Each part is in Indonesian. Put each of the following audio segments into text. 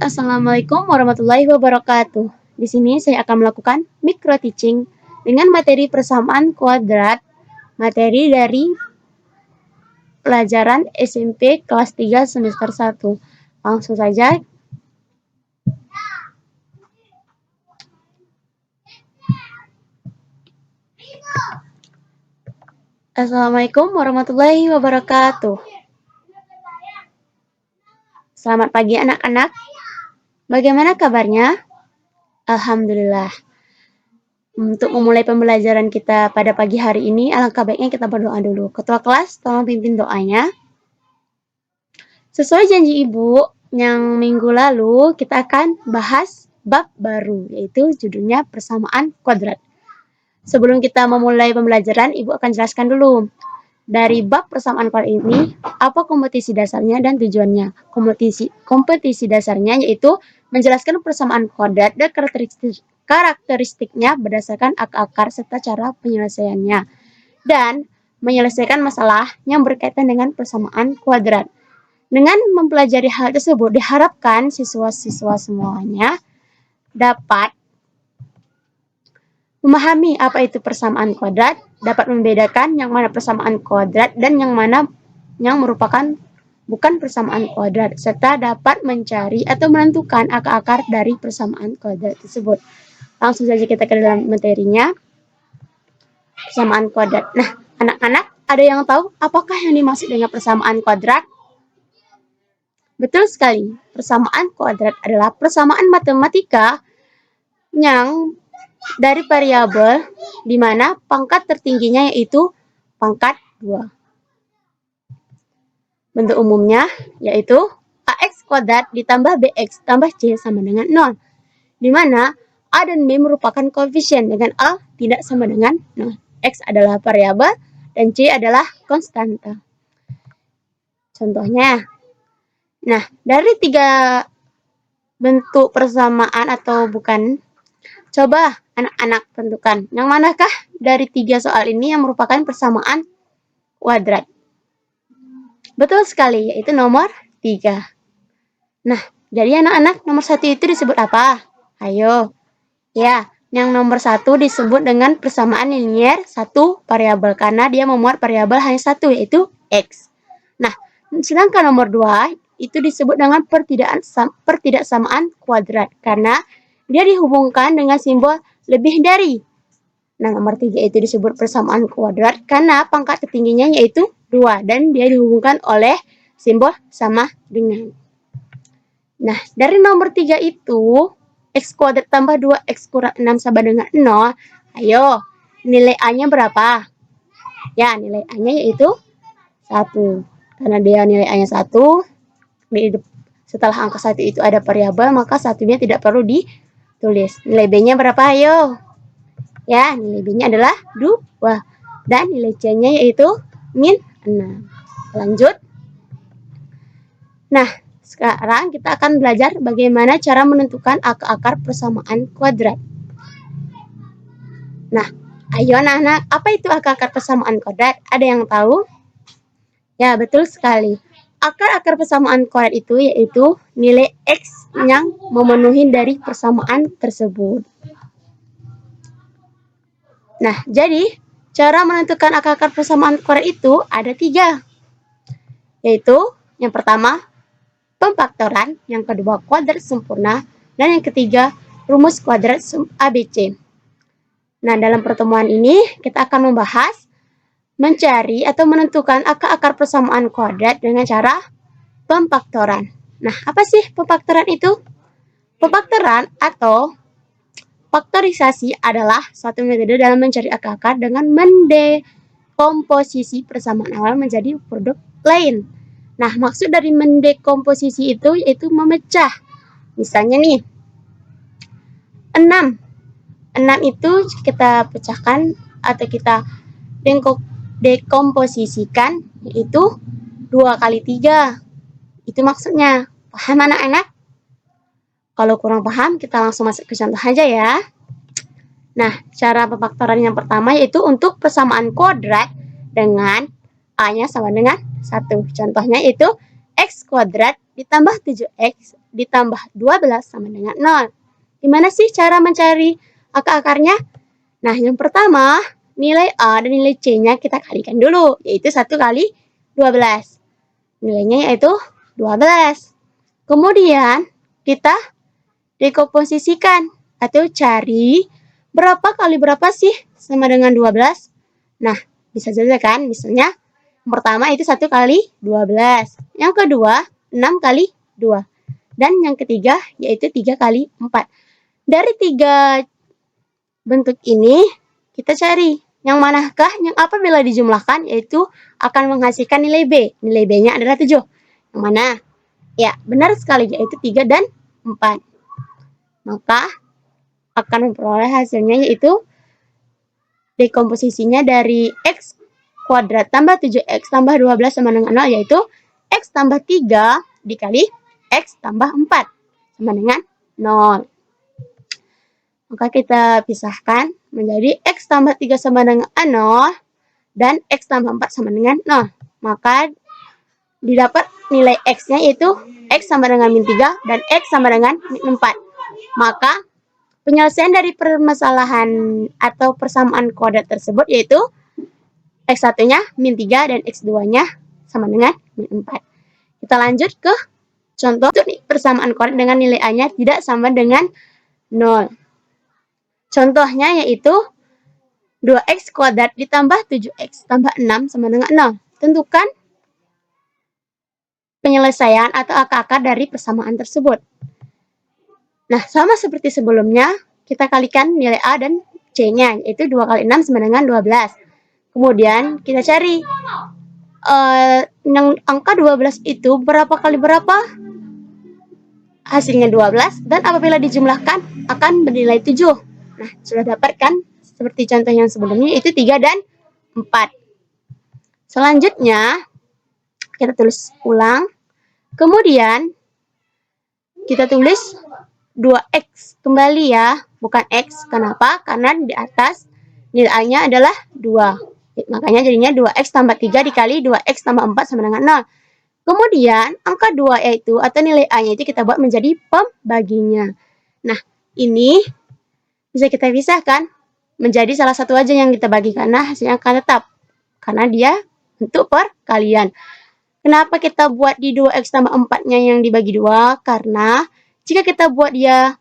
Assalamualaikum warahmatullahi wabarakatuh. Di sini saya akan melakukan micro teaching dengan materi persamaan kuadrat, materi dari pelajaran SMP kelas 3 semester 1. Langsung saja. Assalamualaikum warahmatullahi wabarakatuh. Selamat pagi anak-anak. Bagaimana kabarnya? Alhamdulillah. Untuk memulai pembelajaran kita pada pagi hari ini, alangkah baiknya kita berdoa dulu. Ketua kelas, tolong pimpin doanya. Sesuai janji Ibu, yang minggu lalu kita akan bahas bab baru, yaitu judulnya persamaan kuadrat. Sebelum kita memulai pembelajaran, Ibu akan jelaskan dulu. Dari bab persamaan kuadrat ini, apa kompetisi dasarnya dan tujuannya? Kompetisi dasarnya yaitu menjelaskan persamaan kuadrat dan karakteristiknya berdasarkan akar serta cara penyelesaiannya. Dan menyelesaikan masalah yang berkaitan dengan persamaan kuadrat. Dengan mempelajari hal tersebut, diharapkan siswa-siswa semuanya dapat memahami apa itu persamaan kuadrat, dapat membedakan yang mana persamaan kuadrat dan yang mana yang merupakan bukan persamaan kuadrat, serta dapat mencari atau menentukan akar-akar dari persamaan kuadrat tersebut. Langsung saja kita ke dalam materinya. Persamaan kuadrat. Nah, anak-anak, ada yang tahu apakah yang dimaksud dengan persamaan kuadrat? Betul sekali, persamaan kuadrat adalah persamaan matematika yang dari variabel di mana pangkat tertingginya yaitu pangkat 2. Bentuk umumnya yaitu AX kuadrat ditambah BX tambah C sama dengan 0. Di mana A dan B merupakan koefisien dengan A tidak sama dengan 0. X adalah variabel dan C adalah konstanta. Contohnya, nah dari 3 bentuk persamaan atau bukan, coba anak-anak tentukan yang manakah dari 3 soal ini yang merupakan persamaan kuadrat. Betul sekali, yaitu nomor 3. Nah, jadi anak-anak nomor 1 itu disebut apa? Ayo. Ya, yang nomor 1 disebut dengan persamaan linier satu variabel karena dia memuat variabel hanya satu, yaitu X. Nah, sedangkan nomor 2 itu disebut dengan pertidaksamaan kuadrat karena dia dihubungkan dengan simbol lebih dari. Nah, nomor 3 itu disebut persamaan kuadrat karena pangkat tertingginya yaitu 2 dan dia dihubungkan oleh simbol sama dengan. Nah, dari nomor 3 itu X kuadrat tambah 2X kurang 6 sama dengan 0. Ayo, nilai A-nya berapa? Ya, nilai A-nya yaitu 1. Karena dia nilai A-nya 1, setelah angka 1 itu ada variabel, maka satunya tidak perlu ditulis. Nilai B-nya berapa? Ayo. Ya, nilai B-nya adalah 2. Dan nilai C-nya yaitu min 6. Lanjut. Nah, sekarang kita akan belajar bagaimana cara menentukan akar-akar persamaan kuadrat. Nah, ayo anak-anak, apa itu akar-akar persamaan kuadrat? Ada yang tahu? Ya, betul sekali. Akar-akar persamaan kuadrat itu yaitu nilai X yang memenuhi dari persamaan tersebut. Nah, jadi cara menentukan akar-akar persamaan kuadrat itu ada 3. Yaitu yang pertama, pemfaktoran, yang kedua kuadrat sempurna, dan yang ketiga rumus kuadrat ABC. Nah, dalam pertemuan ini kita akan membahas mencari atau menentukan akar-akar persamaan kuadrat dengan cara pemfaktoran. Nah, apa sih pemfaktoran itu? Pemfaktoran atau faktorisasi adalah suatu metode dalam mencari akar-akar dengan mendekomposisi persamaan awal menjadi produk lain. Nah, maksud dari mendekomposisi itu yaitu memecah. Misalnya nih, 6 itu kita pecahkan atau kita dekomposisikan yaitu 2 kali 3. Itu maksudnya. Paham anak-anak? Kalau kurang paham, kita langsung masuk ke contoh aja ya. Nah, cara pemfaktoran yang pertama yaitu untuk persamaan kuadrat dengan A-nya sama dengan 1. Contohnya itu X kuadrat ditambah 7x ditambah 12 sama dengan 0. Gimana sih cara mencari akar-akarnya? Nah, yang pertama, nilai A dan nilai C-nya kita kalikan dulu, yaitu 1 kali 12. Nilainya yaitu 12. Kemudian, kita dekomposisikan atau cari berapa kali berapa sih sama dengan 12. Nah, bisa saja kan, misalnya yang pertama itu 1 kali 12. Yang kedua, 6 kali 2. Dan yang ketiga yaitu 3 kali 4. Dari 3 bentuk ini, kita cari yang manakah yang apabila dijumlahkan yaitu akan menghasilkan nilai B. Nilai B-nya adalah 7. Yang mana? Ya, benar sekali, yaitu 3 dan 4. Maka akan memperoleh hasilnya yaitu dekomposisinya dari x kuadrat tambah 7x tambah 12 sama dengan 0, yaitu x tambah 3 dikali x tambah 4 sama dengan 0. Maka kita pisahkan menjadi x tambah 3 sama dengan 0 dan x tambah 4 sama dengan 0. Maka didapat nilai x-nya yaitu x sama dengan min 3 dan x sama dengan min 4. Maka penyelesaian dari permasalahan atau persamaan kuadrat tersebut yaitu x1-nya min 3 dan x2-nya sama dengan min 4. Kita lanjut ke contoh persamaan kuadrat dengan nilai A-nya tidak sama dengan 0. Contohnya yaitu 2x kuadrat ditambah 7x tambah 6 sama dengan 0. Tentukan penyelesaian atau akar-akar dari persamaan tersebut. Nah, sama seperti sebelumnya, kita kalikan nilai A dan C-nya, yaitu 2 kali 6 sama dengan 12. Kemudian, kita cari angka 12 itu berapa kali berapa? Hasilnya 12, dan apabila dijumlahkan akan bernilai 7. Nah, sudah dapat kan? Seperti contoh yang sebelumnya, itu 3 dan 4. Selanjutnya, kita tulis ulang. Kemudian, kita tulis 2x kembali ya, bukan x. Kenapa? Karena di atas nilainya adalah 2. Makanya jadinya 2x tambah 3 dikali 2x tambah 4 sama dengan 0. Kemudian, angka 2 yaitu, atau nilai A-nya itu kita buat menjadi pembaginya. Nah, ini bisa kita pisahkan menjadi salah satu aja yang kita bagi, karena hasilnya akan tetap. Karena dia untuk perkalian. Kenapa kita buat di 2x tambah 4-nya yang dibagi 2? Karena jika kita buat dia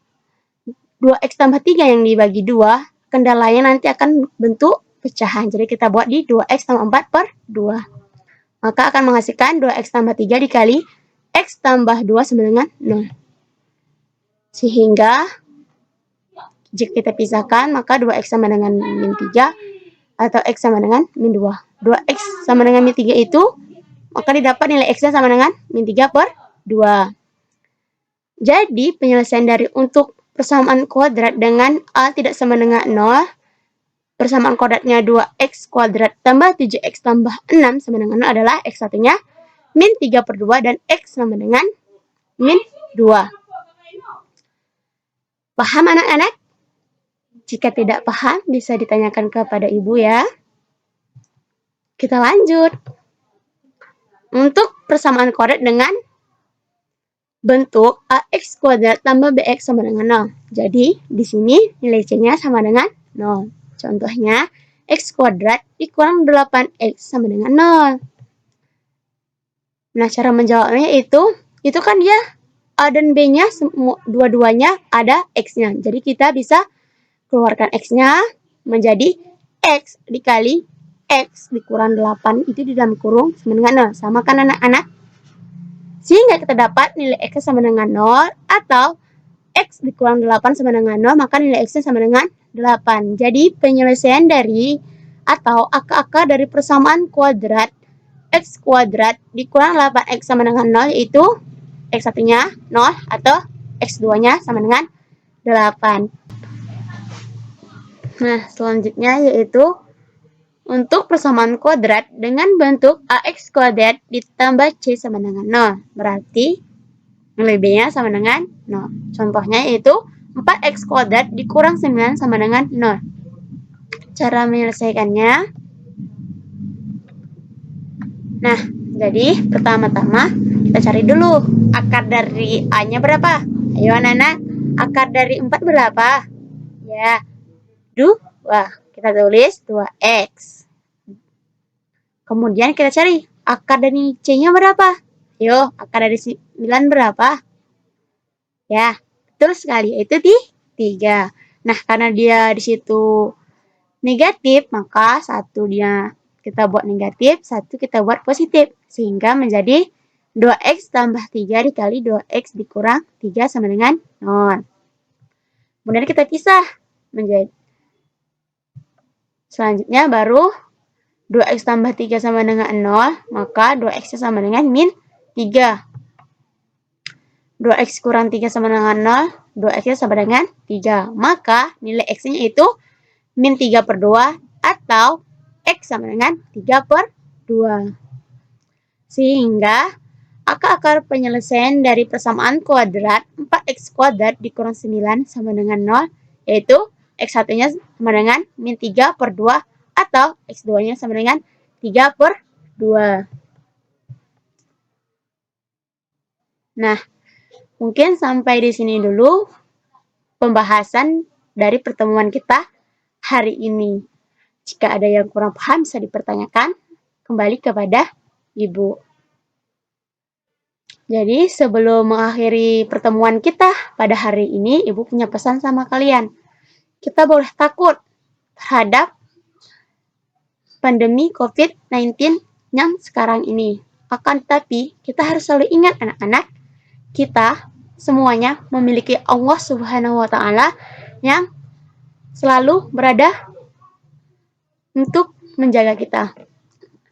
2x tambah 3 yang dibagi 2, kendalanya nanti akan bentuk pecahan. Jadi kita buat di 2x tambah 4 per 2. Maka akan menghasilkan 2x tambah 3 dikali x tambah 2 sama dengan 0. Sehingga jika kita pisahkan, maka 2x sama dengan min 3 atau x sama dengan min 2. 2x sama dengan min 3 itu, maka didapat nilai x-nya sama dengan min 3 per 2. Jadi, penyelesaian dari untuk persamaan kuadrat dengan A tidak sama dengan 0, persamaan kuadratnya 2x kuadrat tambah 7x tambah 6 sama dengan 0 adalah x1-nya min 3 per 2 dan x sama dengan min 2. Paham anak-anak? Jika tidak paham, bisa ditanyakan kepada ibu ya. Kita lanjut. Untuk persamaan kuadrat dengan bentuk ax kuadrat tambah bx sama dengan 0. Jadi, di sini nilai c-nya sama dengan 0. Contohnya, x kuadrat dikurang 8x sama dengan 0. Nah, cara menjawabnya itu kan dia A dan B-nya, dua-duanya ada x-nya. Jadi, kita bisa keluarkan x-nya menjadi x dikali x dikurang 8 itu di dalam kurung sama dengan 0. Sama kan anak-anak? Sehingga kita dapat nilai x sama dengan 0 atau x dikurang 8 sama dengan 0, maka nilai x sama dengan 8. Jadi penyelesaian dari atau akar-akar dari persamaan kuadrat x kuadrat dikurang 8x sama dengan 0 yaitu x1-nya 0 atau x2-nya sama dengan 8. Nah, selanjutnya yaitu untuk persamaan kuadrat dengan bentuk ax kuadrat ditambah c sama dengan 0. Berarti nilai b-nya sama dengan 0. Contohnya yaitu 4x kuadrat dikurang 9 sama dengan 0. Cara menyelesaikannya. Nah, jadi pertama-tama kita cari dulu. Akar dari A-nya berapa? Ayo anak-anak, akar dari 4 berapa? Ya, 2. Kita tulis 2x. Kemudian kita cari akar dari C-nya berapa? Ayo, akar dari 9 berapa? Ya, betul sekali, yaitu 3. Nah, karena dia di situ negatif, maka satu dia kita buat negatif, satu kita buat positif. Sehingga menjadi 2x tambah 3 dikali 2x dikurang 3 sama dengan 0. Kemudian kita pisah menjadi. Selanjutnya baru 2x tambah 3 sama dengan 0, maka 2x sama dengan min 3. 2x kurang 3 sama dengan 0, 2x sama dengan 3. Maka nilai x-nya itu min 3 per 2 atau x sama dengan 3 per 2. Sehingga akar penyelesaian dari persamaan kuadrat 4x kuadrat dikurang 9 sama dengan 0, yaitu x1-nya sama dengan min 3 per 2 atau x2-nya sama dengan 3 per 2. Nah, mungkin sampai di sini dulu pembahasan dari pertemuan kita hari ini. Jika ada yang kurang paham bisa dipertanyakan kembali kepada Ibu. Jadi sebelum mengakhiri pertemuan kita pada hari ini, Ibu punya pesan sama kalian. Kita boleh takut terhadap pandemi COVID-19 yang sekarang ini. Akan tetapi, kita harus selalu ingat anak-anak, kita semuanya memiliki Allah Subhanahu wa Ta'ala yang selalu berada untuk menjaga kita.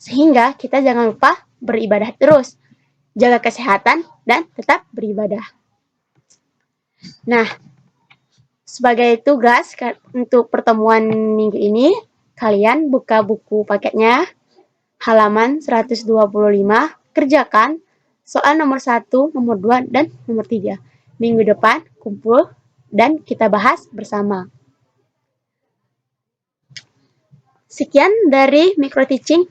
Sehingga kita jangan lupa beribadah terus, jaga kesehatan, dan tetap beribadah. Nah, sebagai tugas untuk pertemuan minggu ini, kalian buka buku paketnya, halaman 125, kerjakan soal nomor 1, nomor 2, dan nomor 3. Minggu depan kumpul dan kita bahas bersama. Sekian dari micro teaching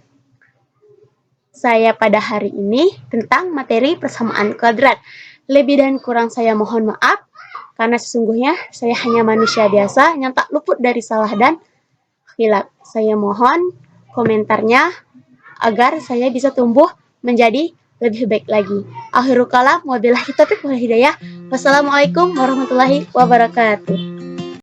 saya pada hari ini tentang materi persamaan kuadrat. Lebih dan kurang saya mohon maaf, karena sesungguhnya saya hanya manusia biasa yang tak luput dari salah dan khilaf. Saya mohon komentarnya agar saya bisa tumbuh menjadi lebih baik lagi. Akhirul kalam, wabillahi taufiq wal hidayah. Wassalamualaikum warahmatullahi wabarakatuh.